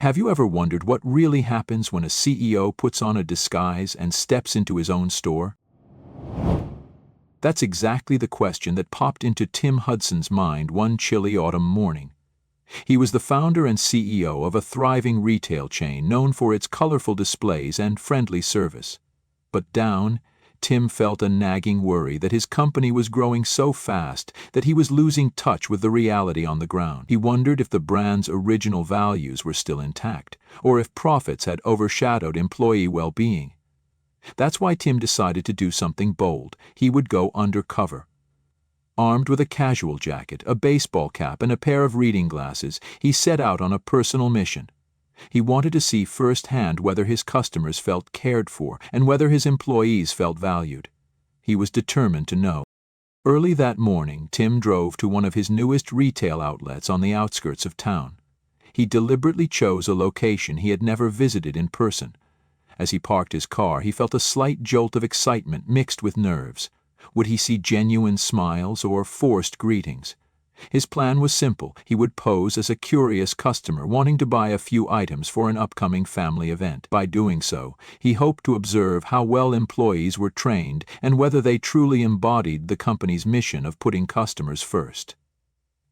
Have you ever wondered what really happens when a CEO puts on a disguise and steps into his own store? That's exactly the question that popped into Tim Hudson's mind one chilly autumn morning. He was the founder and CEO of a thriving retail chain known for its colorful displays and friendly service. But Tim felt a nagging worry that his company was growing so fast that he was losing touch with the reality on the ground. He wondered if the brand's original values were still intact, or if profits had overshadowed employee well-being. That's why Tim decided to do something bold. He would go undercover. Armed with a casual jacket, a baseball cap, and a pair of reading glasses, he set out on a personal mission. He wanted to see firsthand whether his customers felt cared for and whether his employees felt valued. He was determined to know. Early that morning, Tim drove to one of his newest retail outlets on the outskirts of town. He deliberately chose a location he had never visited in person. As he parked his car, he felt a slight jolt of excitement mixed with nerves. Would he see genuine smiles or forced greetings? His plan was simple. He would pose as a curious customer wanting to buy a few items for an upcoming family event. By doing so, he hoped to observe how well employees were trained and whether they truly embodied the company's mission of putting customers first.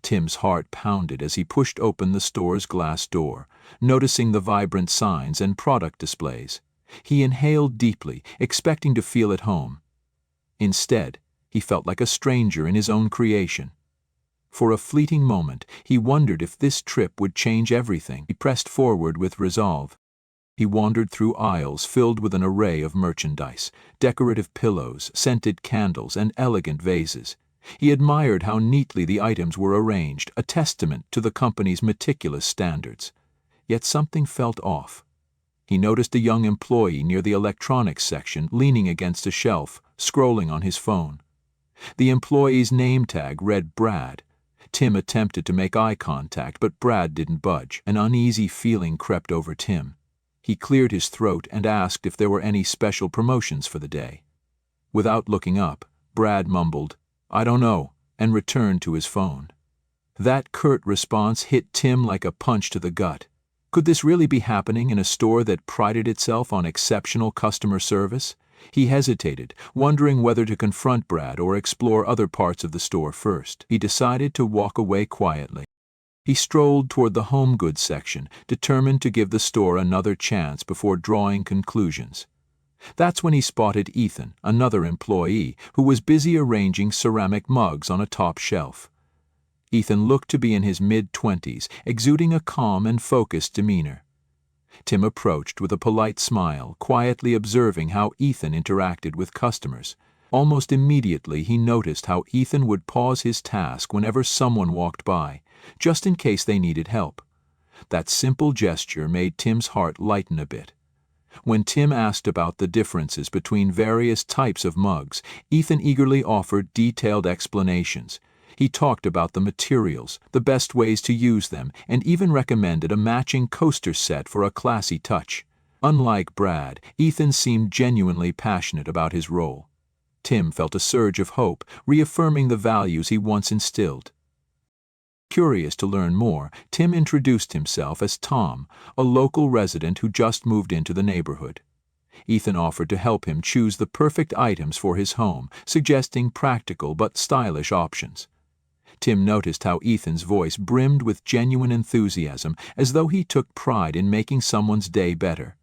Tim's heart pounded as he pushed open the store's glass door, noticing the vibrant signs and product displays. He inhaled deeply, expecting to feel at home. Instead, he felt like a stranger in his own creation. For a fleeting moment, he wondered if this trip would change everything. He pressed forward with resolve. He wandered through aisles filled with an array of merchandise, decorative pillows, scented candles, and elegant vases. He admired how neatly the items were arranged, a testament to the company's meticulous standards. Yet something felt off. He noticed a young employee near the electronics section leaning against a shelf, scrolling on his phone. The employee's name tag read Brad. Tim attempted to make eye contact, but Brad didn't budge. An uneasy feeling crept over Tim. He cleared his throat and asked if there were any special promotions for the day. Without looking up, Brad mumbled, "I don't know," and returned to his phone. That curt response hit Tim like a punch to the gut. Could this really be happening in a store that prided itself on exceptional customer service? He hesitated, wondering whether to confront Brad or explore other parts of the store first. He decided to walk away quietly. He strolled toward the home goods section, determined to give the store another chance before drawing conclusions. That's when he spotted Ethan, another employee, who was busy arranging ceramic mugs on a top shelf. Ethan looked to be in his mid-20s, exuding a calm and focused demeanor. Tim approached with a polite smile, quietly observing how Ethan interacted with customers. Almost immediately he noticed how Ethan would pause his task whenever someone walked by, just in case they needed help. That simple gesture made Tim's heart lighten a bit. When Tim asked about the differences between various types of mugs, Ethan eagerly offered detailed explanations. He talked about the materials, the best ways to use them, and even recommended a matching coaster set for a classy touch. Unlike Brad, Ethan seemed genuinely passionate about his role. Tim felt a surge of hope, reaffirming the values he once instilled. Curious to learn more, Tim introduced himself as Tom, a local resident who just moved into the neighborhood. Ethan offered to help him choose the perfect items for his home, suggesting practical but stylish options. Tim noticed how Ethan's voice brimmed with genuine enthusiasm, as though he took pride in making someone's day better.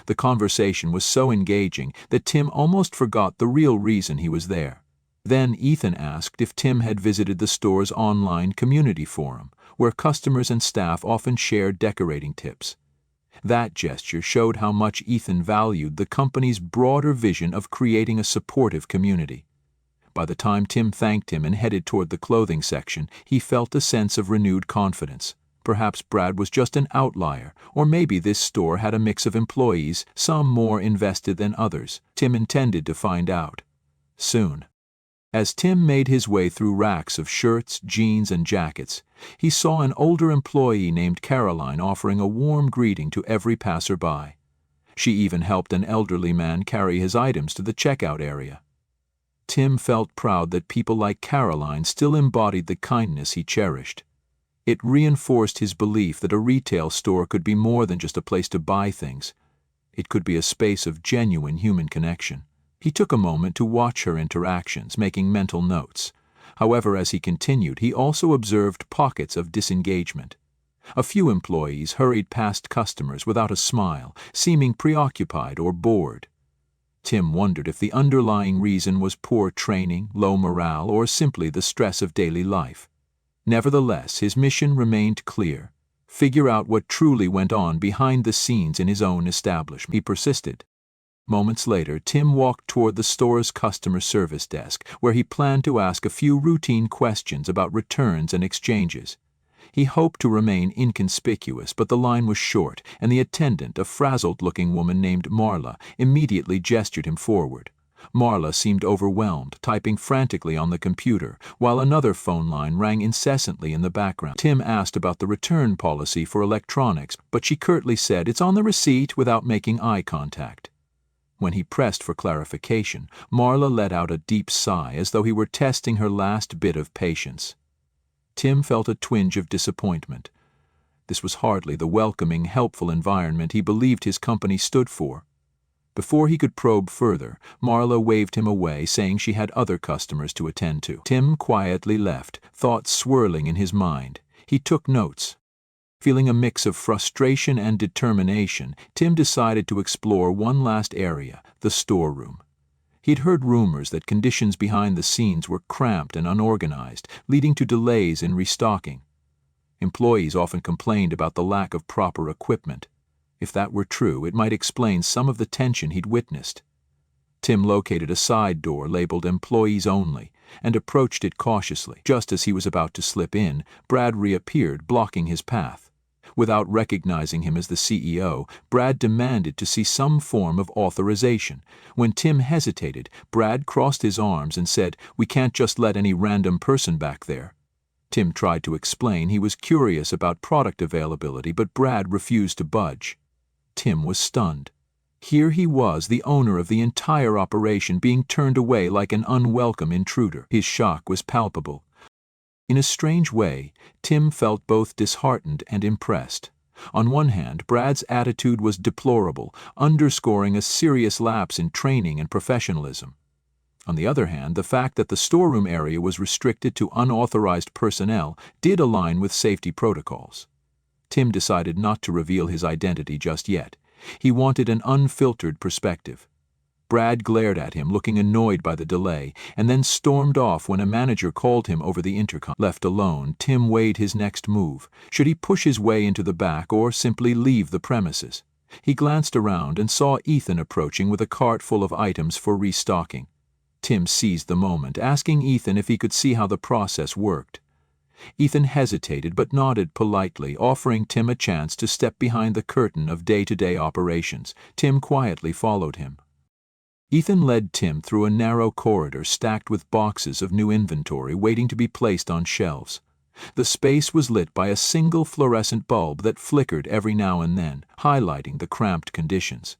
The conversation was so engaging that Tim almost forgot the real reason he was there. Then Ethan asked if Tim had visited the store's online community forum, where customers and staff often shared decorating tips. That gesture showed how much Ethan valued the company's broader vision of creating a supportive community. By the time Tim thanked him and headed toward the clothing section, he felt a sense of renewed confidence. Perhaps Brad was just an outlier, or maybe this store had a mix of employees, some more invested than others. Tim intended to find out soon. As Tim made his way through racks of shirts, jeans, and jackets, he saw an older employee named Caroline offering a warm greeting to every passerby. She even helped an elderly man carry his items to the checkout area. Tim felt proud that people like Caroline still embodied the kindness he cherished. It reinforced his belief that a retail store could be more than just a place to buy things. It could be a space of genuine human connection. He took a moment to watch her interactions, making mental notes. However, as he continued, he also observed pockets of disengagement. A few employees hurried past customers without a smile, seeming preoccupied or bored. Tim wondered if the underlying reason was poor training, low morale, or simply the stress of daily life. Nevertheless, his mission remained clear: figure out what truly went on behind the scenes in his own establishment. He persisted. Moments later, Tim walked toward the store's customer service desk, where he planned to ask a few routine questions about returns and exchanges. He hoped to remain inconspicuous, but the line was short, and the attendant, a frazzled-looking woman named Marla, immediately gestured him forward. Marla seemed overwhelmed, typing frantically on the computer, while another phone line rang incessantly in the background. Tim asked about the return policy for electronics, but she curtly said, "It's on the receipt," without making eye contact. When he pressed for clarification, Marla let out a deep sigh, as though he were testing her last bit of patience. Tim felt a twinge of disappointment. This was hardly the welcoming, helpful environment he believed his company stood for. Before he could probe further, Marla waved him away, saying she had other customers to attend to. Tim quietly left, thoughts swirling in his mind. He took notes. Feeling a mix of frustration and determination, Tim decided to explore one last area, the storeroom. He'd heard rumors that conditions behind the scenes were cramped and unorganized, leading to delays in restocking. Employees often complained about the lack of proper equipment. If that were true, it might explain some of the tension he'd witnessed. Tim located a side door labeled "Employees Only" and approached it cautiously. Just as he was about to slip in, Brad reappeared, blocking his path. Without recognizing him as the CEO, Brad demanded to see some form of authorization. When Tim hesitated, Brad crossed his arms and said, "We can't just let any random person back there." Tim tried to explain he was curious about product availability, but Brad refused to budge. Tim was stunned. Here he was, the owner of the entire operation, being turned away like an unwelcome intruder. His shock was palpable. In a strange way, Tim felt both disheartened and impressed. On one hand, Brad's attitude was deplorable, underscoring a serious lapse in training and professionalism. On the other hand, the fact that the storeroom area was restricted to unauthorized personnel did align with safety protocols. Tim decided not to reveal his identity just yet. He wanted an unfiltered perspective. Brad glared at him, looking annoyed by the delay, and then stormed off when a manager called him over the intercom. Left alone, Tim weighed his next move. Should he push his way into the back or simply leave the premises? He glanced around and saw Ethan approaching with a cart full of items for restocking. Tim seized the moment, asking Ethan if he could see how the process worked. Ethan hesitated but nodded politely, offering Tim a chance to step behind the curtain of day-to-day operations. Tim quietly followed him. Ethan led Tim through a narrow corridor stacked with boxes of new inventory waiting to be placed on shelves. The space was lit by a single fluorescent bulb that flickered every now and then, highlighting the cramped conditions.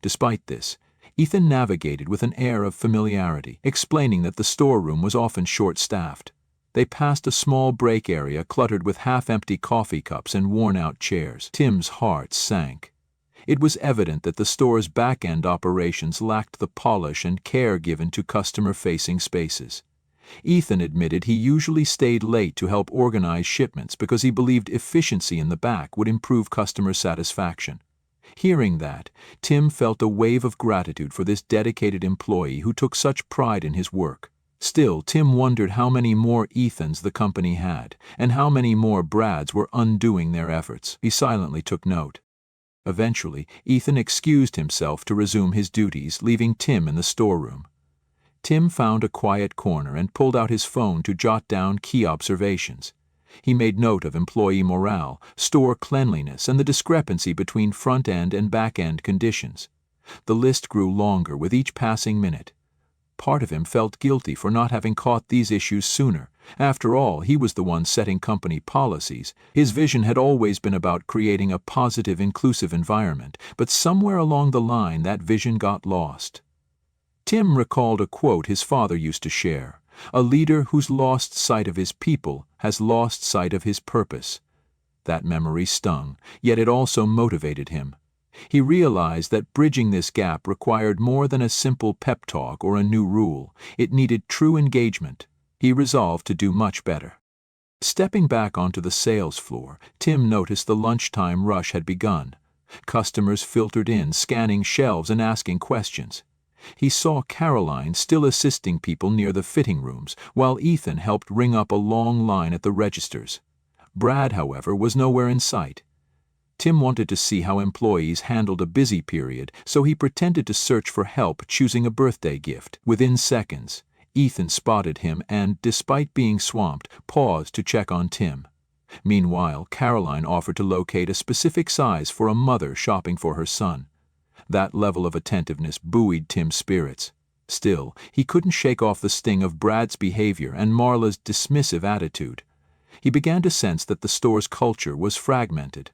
Despite this, Ethan navigated with an air of familiarity, explaining that the storeroom was often short-staffed. They passed a small break area cluttered with half-empty coffee cups and worn-out chairs. Tim's heart sank. It was evident that the store's back-end operations lacked the polish and care given to customer-facing spaces. Ethan admitted he usually stayed late to help organize shipments because he believed efficiency in the back would improve customer satisfaction. Hearing that, Tim felt a wave of gratitude for this dedicated employee who took such pride in his work. Still, Tim wondered how many more Ethans the company had, and how many more Brads were undoing their efforts. He silently took note. Eventually, Ethan excused himself to resume his duties, leaving Tim in the storeroom. Tim found a quiet corner and pulled out his phone to jot down key observations. He made note of employee morale, store cleanliness, and the discrepancy between front-end and back-end conditions. The list grew longer with each passing minute. Part of him felt guilty for not having caught these issues sooner. After all, he was the one setting company policies. His vision had always been about creating a positive, inclusive environment, but somewhere along the line that vision got lost. Tim recalled a quote his father used to share: A leader who's lost sight of his people has lost sight of his purpose. That memory stung, yet it also motivated him. He realized that bridging this gap required more than a simple pep talk or a new rule. It needed true engagement. He resolved to do much better. Stepping back onto the sales floor, Tim noticed the lunchtime rush had begun. Customers filtered in, scanning shelves and asking questions. He saw Caroline still assisting people near the fitting rooms, while Ethan helped ring up a long line at the registers. Brad, however, was nowhere in sight. Tim wanted to see how employees handled a busy period, so he pretended to search for help choosing a birthday gift. Within seconds, Ethan spotted him and, despite being swamped, paused to check on Tim. Meanwhile, Caroline offered to locate a specific size for a mother shopping for her son. That level of attentiveness buoyed Tim's spirits. Still, he couldn't shake off the sting of Brad's behavior and Marla's dismissive attitude. He began to sense that the store's culture was fragmented.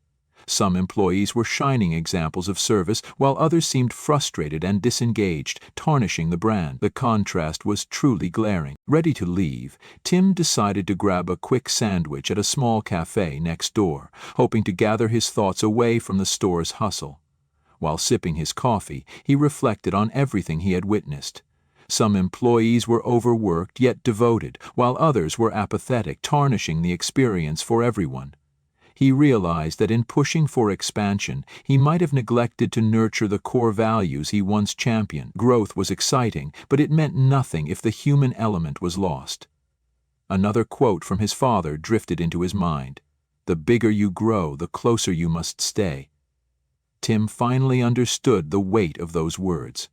Some employees were shining examples of service, while others seemed frustrated and disengaged, tarnishing the brand. The contrast was truly glaring. Ready to leave, Tim decided to grab a quick sandwich at a small cafe next door, hoping to gather his thoughts away from the store's hustle. While sipping his coffee, he reflected on everything he had witnessed. Some employees were overworked yet devoted, while others were apathetic, tarnishing the experience for everyone. He realized that in pushing for expansion, he might have neglected to nurture the core values he once championed. Growth was exciting, but it meant nothing if the human element was lost. Another quote from his father drifted into his mind. "The bigger you grow, the closer you must stay." Tim finally understood the weight of those words.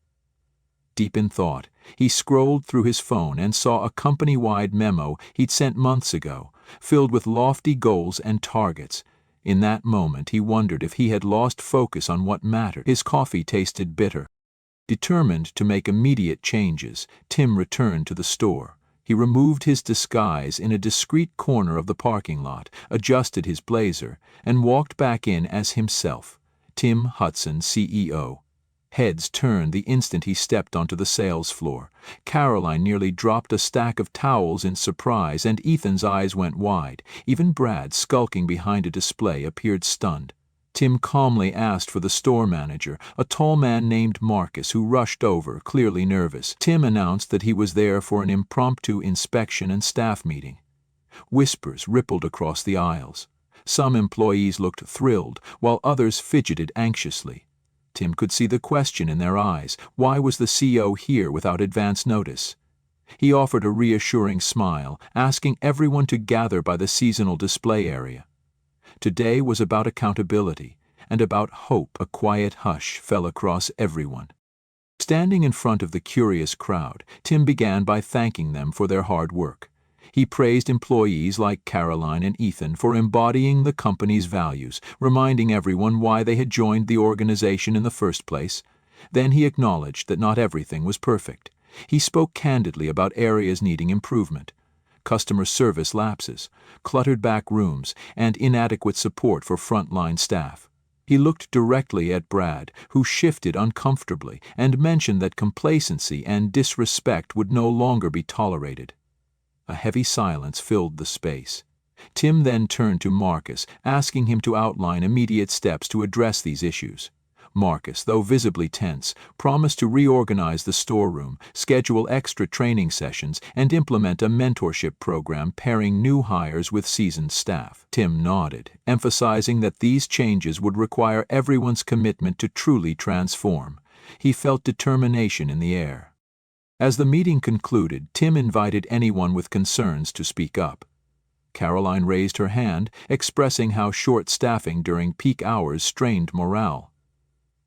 Deep in thought, he scrolled through his phone and saw a company-wide memo he'd sent months ago, filled with lofty goals and targets. In that moment, he wondered if he had lost focus on what mattered. His coffee tasted bitter. Determined to make immediate changes, Tim returned to the store. He removed his disguise in a discreet corner of the parking lot, adjusted his blazer, and walked back in as himself, Tim Hudson, CEO. Heads turned the instant he stepped onto the sales floor. Caroline nearly dropped a stack of towels in surprise, and Ethan's eyes went wide. Even Brad, skulking behind a display, appeared stunned. Tim calmly asked for the store manager, a tall man named Marcus, who rushed over, clearly nervous. Tim announced that he was there for an impromptu inspection and staff meeting. Whispers rippled across the aisles. Some employees looked thrilled, while others fidgeted anxiously. Tim could see the question in their eyes. Why was the CEO here without advance notice? He offered a reassuring smile, asking everyone to gather by the seasonal display area. Today was about accountability and about hope. A quiet hush fell across everyone. Standing in front of the curious crowd, Tim began by thanking them for their hard work. He praised employees like Caroline and Ethan for embodying the company's values, reminding everyone why they had joined the organization in the first place. Then he acknowledged that not everything was perfect. He spoke candidly about areas needing improvement: customer service lapses, cluttered back rooms, and inadequate support for frontline staff. He looked directly at Brad, who shifted uncomfortably, and mentioned that complacency and disrespect would no longer be tolerated. A heavy silence filled the space. Tim then turned to Marcus, asking him to outline immediate steps to address these issues. Marcus, though visibly tense, promised to reorganize the storeroom, schedule extra training sessions, and implement a mentorship program pairing new hires with seasoned staff. Tim nodded, emphasizing that these changes would require everyone's commitment to truly transform. He felt determination in the air. As the meeting concluded, Tim invited anyone with concerns to speak up. Caroline raised her hand, expressing how short staffing during peak hours strained morale.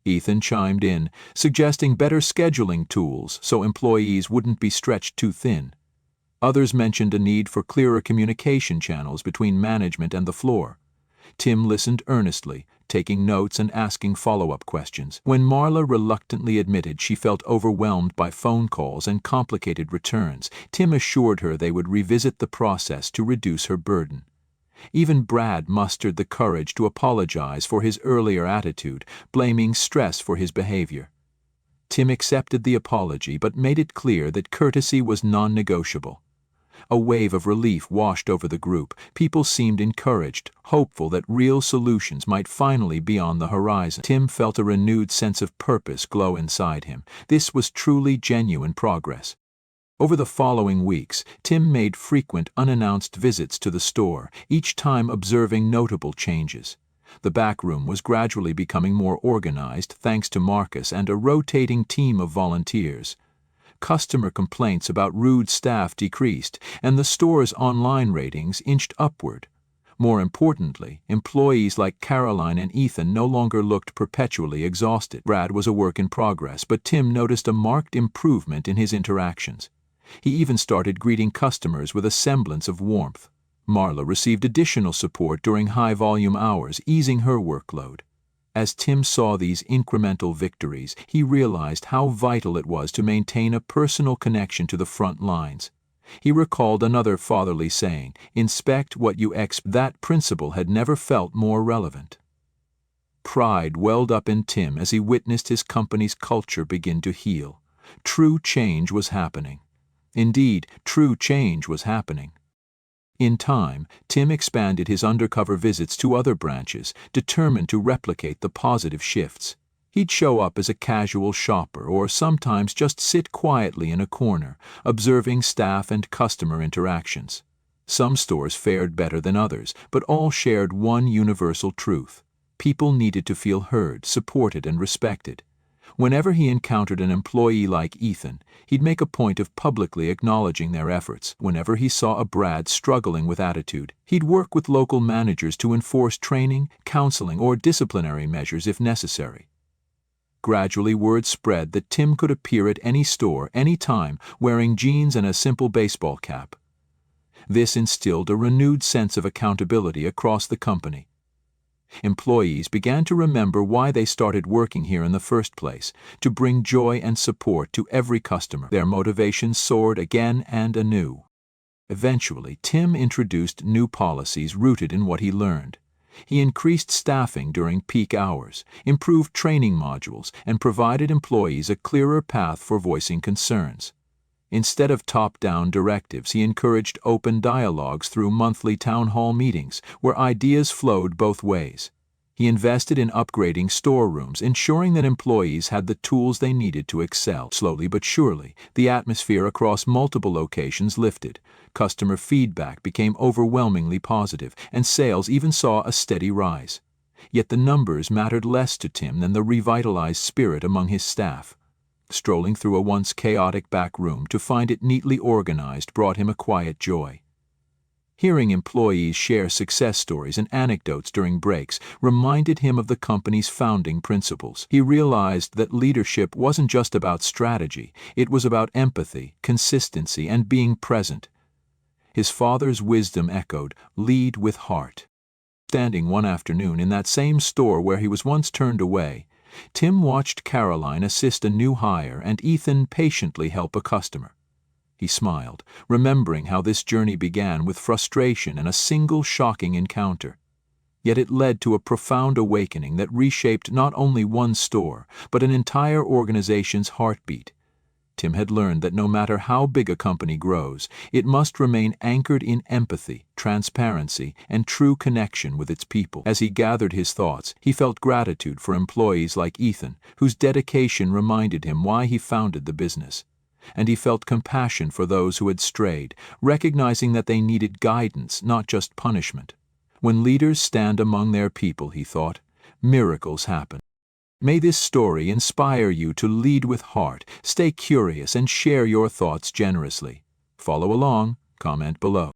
Ethan chimed in, suggesting better scheduling tools so employees wouldn't be stretched too thin. Others mentioned a need for clearer communication channels between management and the floor. Tim listened earnestly, taking notes and asking follow-up questions. When Marla reluctantly admitted she felt overwhelmed by phone calls and complicated returns, Tim assured her they would revisit the process to reduce her burden. Even Brad mustered the courage to apologize for his earlier attitude, blaming stress for his behavior. Tim accepted the apology but made it clear that courtesy was non-negotiable. A wave of relief washed over the group. People seemed encouraged, hopeful that real solutions might finally be on the horizon. Tim felt a renewed sense of purpose glow inside him. This was truly genuine progress. Over the following weeks, Tim made frequent unannounced visits to the store, each time observing notable changes. The back room was gradually becoming more organized thanks to Marcus and a rotating team of volunteers. Customer complaints about rude staff decreased, and the store's online ratings inched upward. More importantly, employees like Caroline and Ethan no longer looked perpetually exhausted. Brad was a work in progress, but Tim noticed a marked improvement in his interactions. He even started greeting customers with a semblance of warmth. Marla received additional support during high-volume hours, easing her workload. As Tim saw these incremental victories, he realized how vital it was to maintain a personal connection to the front lines. He recalled another fatherly saying, "Inspect what you expect." That principle had never felt more relevant. Pride welled up in Tim as he witnessed his company's culture begin to heal. True change was happening. Indeed, true change was happening. In time, Tim expanded his undercover visits to other branches, determined to replicate the positive shifts. He'd show up as a casual shopper or sometimes just sit quietly in a corner, observing staff and customer interactions. Some stores fared better than others, but all shared one universal truth. People needed to feel heard, supported, and respected. Whenever he encountered an employee like Ethan, he'd make a point of publicly acknowledging their efforts. Whenever he saw a Brad struggling with attitude, he'd work with local managers to enforce training, counseling, or disciplinary measures if necessary. Gradually, word spread that Tim could appear at any store, any time, wearing jeans and a simple baseball cap. This instilled a renewed sense of accountability across the company. Employees began to remember why they started working here in the first place, to bring joy and support to every customer. Their motivation soared again and anew. Eventually, Tim introduced new policies rooted in what he learned. He increased staffing during peak hours, improved training modules, and provided employees a clearer path for voicing concerns. Instead of top-down directives, he encouraged open dialogues through monthly town hall meetings, where ideas flowed both ways. He invested in upgrading storerooms, ensuring that employees had the tools they needed to excel. Slowly but surely, the atmosphere across multiple locations lifted. Customer feedback became overwhelmingly positive, and sales even saw a steady rise. Yet the numbers mattered less to Tim than the revitalized spirit among his staff. Strolling through a once chaotic back room to find it neatly organized brought him a quiet joy. Hearing employees share success stories and anecdotes during breaks reminded him of the company's founding principles. He realized that leadership wasn't just about strategy, it was about empathy, consistency, and being present. His father's wisdom echoed, "Lead with heart." Standing one afternoon in that same store where he was once turned away, Tim watched Caroline assist a new hire and Ethan patiently help a customer. He smiled, remembering how this journey began with frustration and a single shocking encounter. Yet it led to a profound awakening that reshaped not only one store, but an entire organization's heartbeat. Tim had learned that no matter how big a company grows, it must remain anchored in empathy, transparency, and true connection with its people. As he gathered his thoughts, he felt gratitude for employees like Ethan, whose dedication reminded him why he founded the business. And he felt compassion for those who had strayed, recognizing that they needed guidance, not just punishment. When leaders stand among their people, he thought, miracles happen. May this story inspire you to lead with heart, stay curious, and share your thoughts generously. Follow along, comment below.